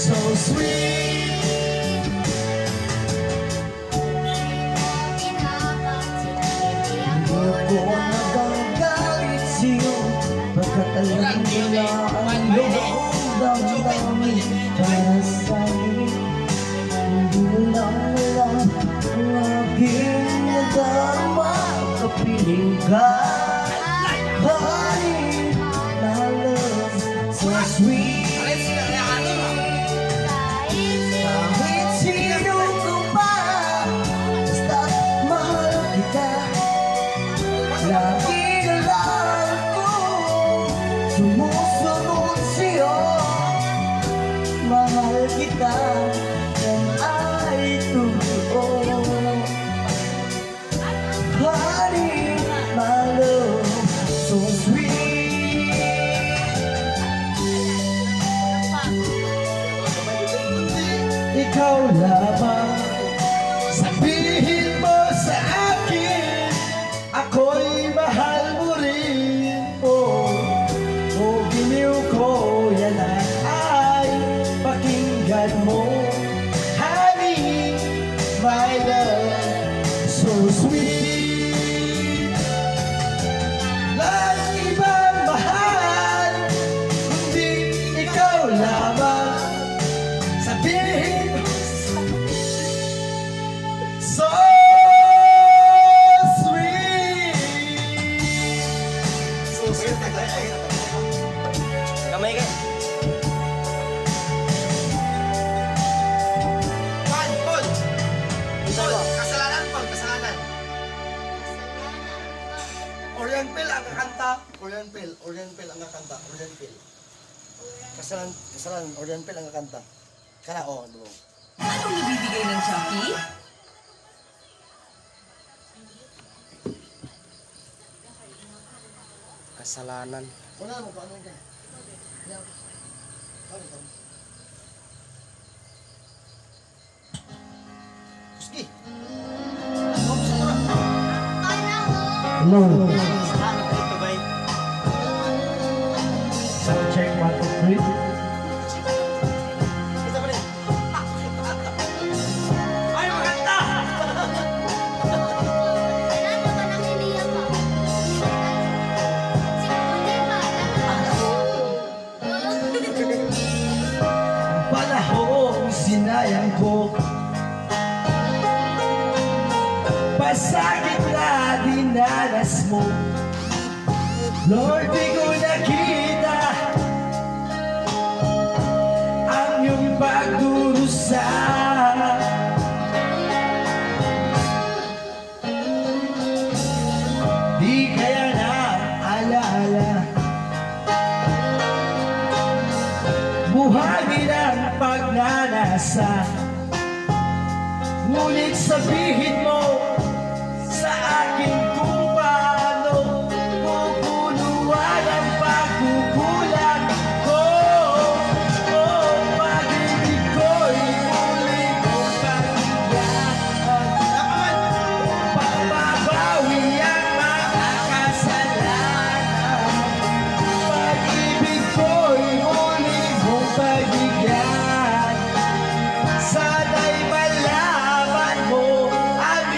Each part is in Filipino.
so sweet. Ako nagagalit sa'yo, pagkat alam mo na ang loob damdamin para sa'yo. Hindi mo lang alam ang aking nadarama, kapiling ka. Honey, my love, so sweet. Kahit sino ka pa, basta't mahal kita. Lagi na lang ako sumusunod sa'yo. Mahal kita, yan ay totoo. Honey, my love, so sweet. Ikaw lamang, sabihin mo sa akin, ako'y mahal mo rin. Giliw ko, yan ay pakinggan mo. Honey, my love, so sweet. Walang ibang mahal, kundi ikaw lamang. Sabihin mo, so sweet. So sweet. Kamay ka. Paul. Kasalanan, Paul. Kasalanan. Oriental ang kakanta. Oriental ang kakanta. Kasalanan, Oriental ang kakanta. Kana, ano? Anong nabibigay ng Chucky? Kasalanan. Wala mo paano ka? Yan. Ano? Sige. Hello. Sound check 1, 2, 3. Kita pa rin. Ay, maganda! Panahong sinayang ko, pasakit na dinanas mo. Lord, di ko nakita ang iyong pagdurusa. Di kaya na alaala buhangin ang pagnanasa. Ngunit sabihin mo sa akin kung paano pupuluan ang pagkukulang ko. Pag-ibig ko'y muli kong pagbigayan. Papabawi ang mga kasalanan. Pag-ibig ko'y muli kong pagbigyan. Sana'y malaman mo ang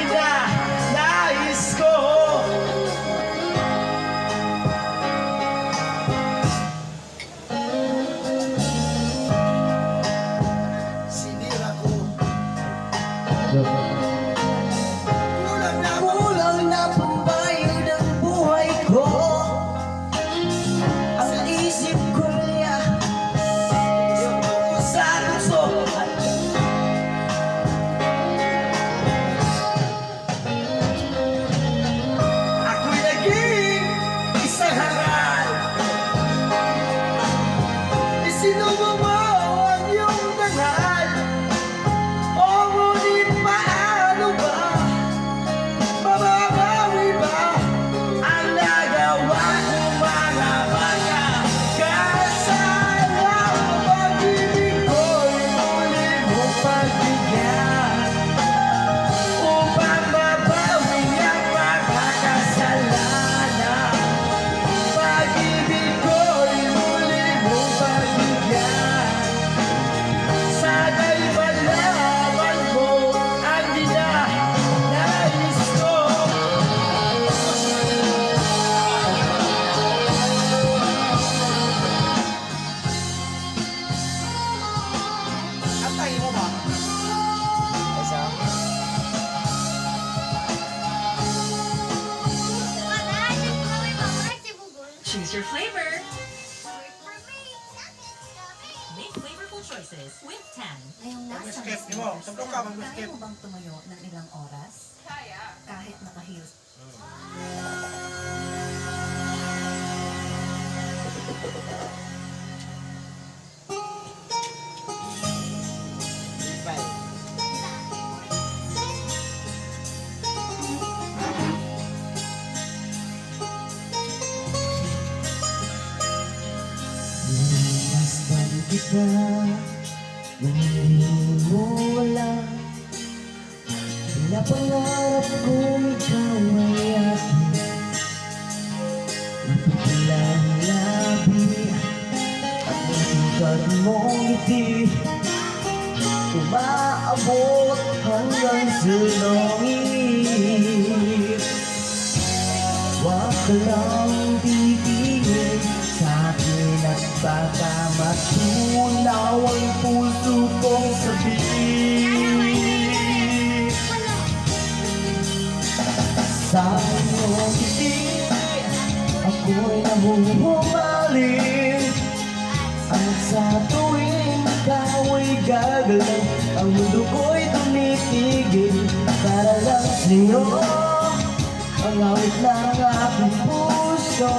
mo ba? Isa. Choose your flavor. Make flavorful choices with Tan. Ngayong nasa Mag-skip, di mo? Suntok ka, mag-skip. Kaya mo bang tumayo ng ilang oras? Kaya. Kahit naka-heels. Linastan kita nang hindi mo wala. Pinapangarap kong ikaw ay akin. Napipilang labi at nasikat mong ngiti, umaabot hanggang sa langit. Huwag ka lang titingin sa akin at baka matunaw ang puso kong sabihin. Sa iyong ngiti, ako'y nahuhumaling. At sa tuwing ikaw ay gagalaw, ang mundo ko'y tumitigil para lang sa'yo. Ang awit ng aking puso,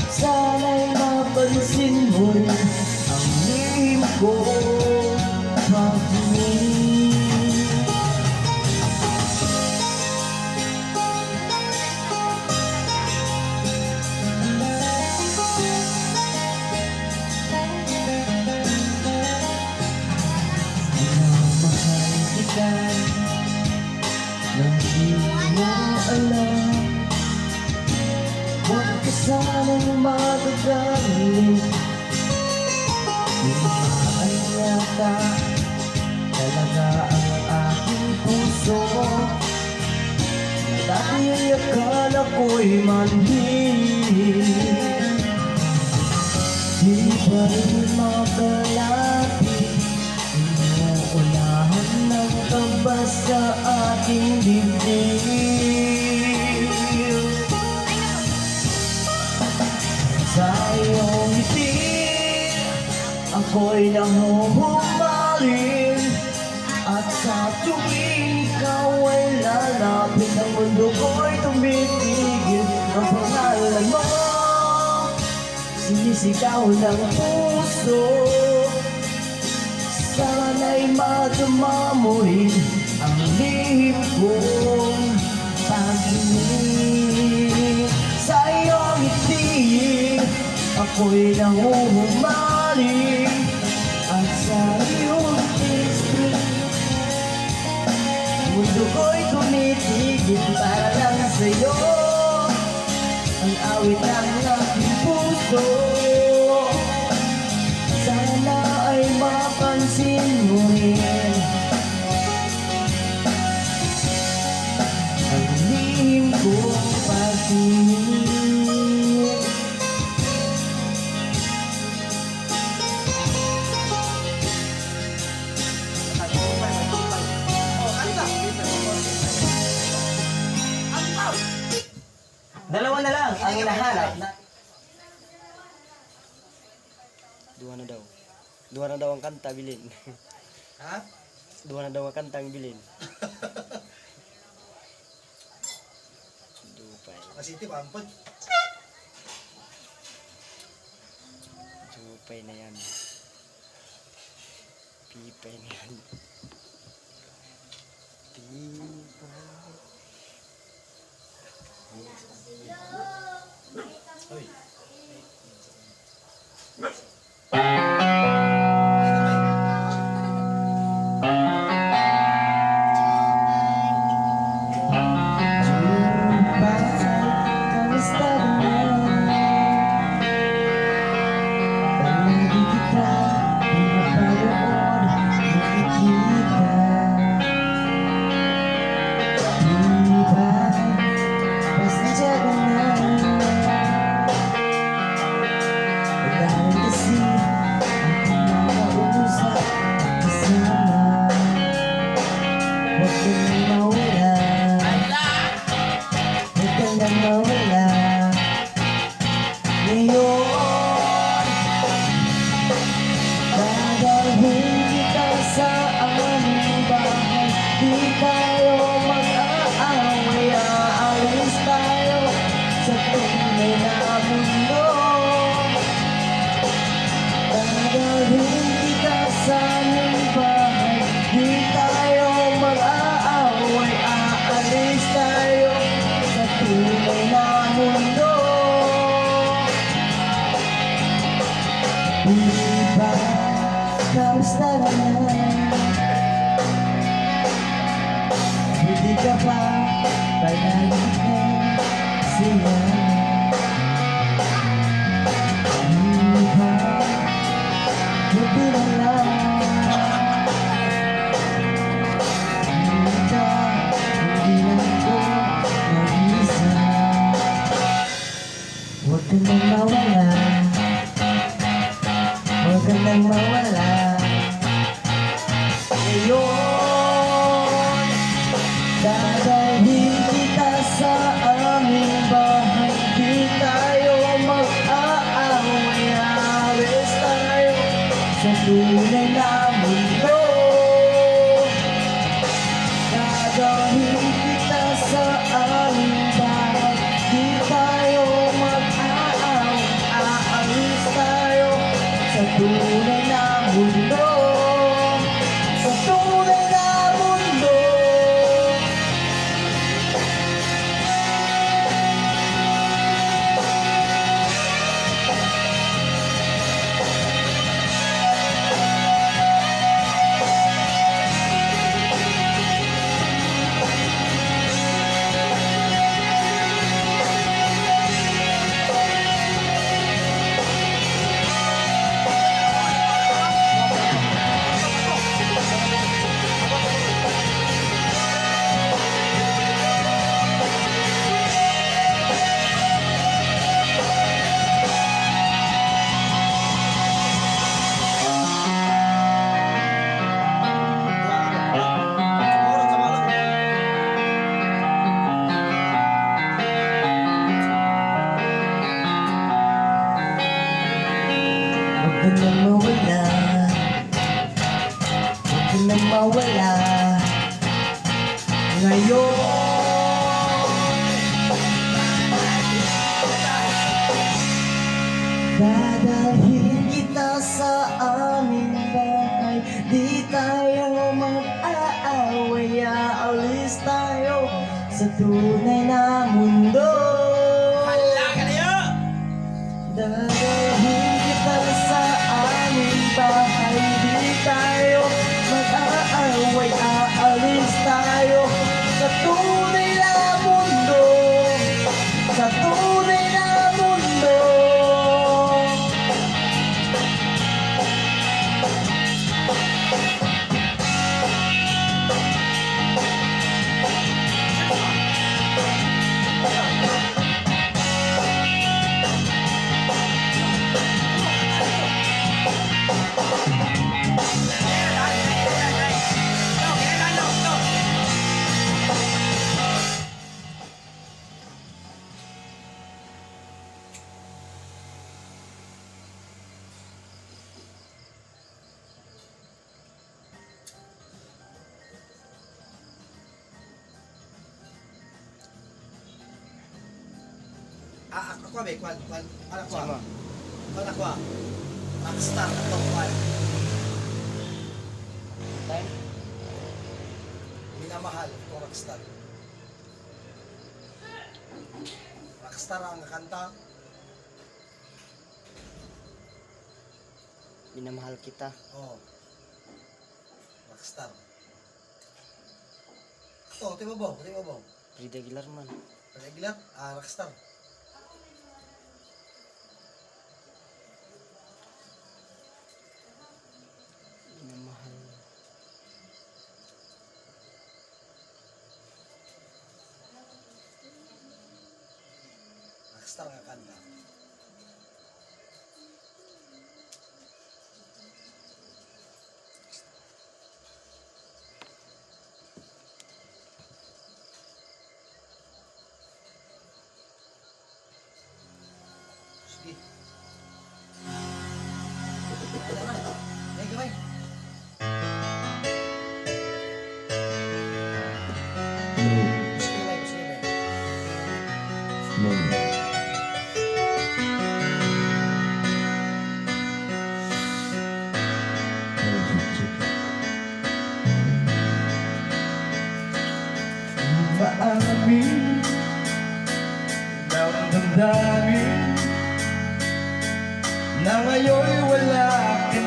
sana'y mapansin mo rin ang lihim ko pag-ibig. Minamahal kita nang di mo alam. Huwag ka sanang magagalit. Minamahal yata talaga ang aking puso. Dahil akala ko'y manhid, di pa rin makalapit. Inuunahan ng kaba sa aking dibdib. Sa iyong ngiti, ako'y nahuhumaling. At sa tuwing ikaw ay lalapit, ang mundo ko'y tumitigil. Ang pangalan mo, sinisigaw ng puso. Sana'y madama mo rin ang lihim kong pag-ibig. Sa iyong ngiti, ako'y nahuhumaling. At sa iyong pisngi, mundo ko'y tumitigil para lang sa'yo. Ang awit ng aking puso, sana ay mapansin mo rin ang lihim kong pag-ibig. Dalawa na lang ang hinahanap na... Dua na daw. Dua na daw ang kanta, bilin. Ha? Dua na daw ang kanta ang bilin. Dupay. Kasiti, pampod. Dupay na yan. Pipay na yan. Pipay. Hoy. ba? Kamusta ka na? Hindi ka pa palagi kang siya. Hindi ba? Buti na lang. Hindi ka, hindi lang ko mag-isa. Huwag ka nang mawala. Huwag ka nang mawala. Ngayon, dadalhin kita sa aming bahay. Di tayo mag-aaway. Alis tayo sa tunay na mundo. Dadalhin kita sa aming bahay. Di tayo mag-aaway. Aalis tayo sa tunay na mundo. Sa tunay na mundo. Huwag ka nang mawala. Huwag ka nang mawala. Ngayon, dadalhin kita sa aming bahay. Di tayo mag-aaway. Aalis tayo sa tunay na mundo. Dadalhin kita sa aming bahay. Di tayo mag-aaway. Aalis tayo sa tunay na mundo. Sa tunay na mundo. Ako ba? Kwan? Ako. Rockstar ito, kwan. Time? Minamahal ito, rockstar. Rockstar ang kanta. Minamahal kita. Oh. Rockstar. Ito, di ba ba? Frida Aguilar man. Regular? Rockstar. Minamahal. Rockstar ang kanta. Sige. Ay, gamay. Sige. Maamin ng damdamin na ngayon'y wala ka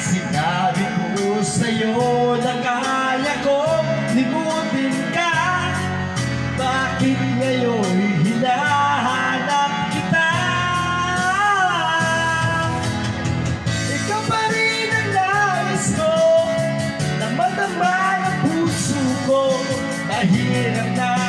Sinabi ko sa'yo na kaya kong limutin ka. Bakit ngayon hinahanap kita? Ikaw pa rin ang nais ko, na madama ang puso ko. Mahirap na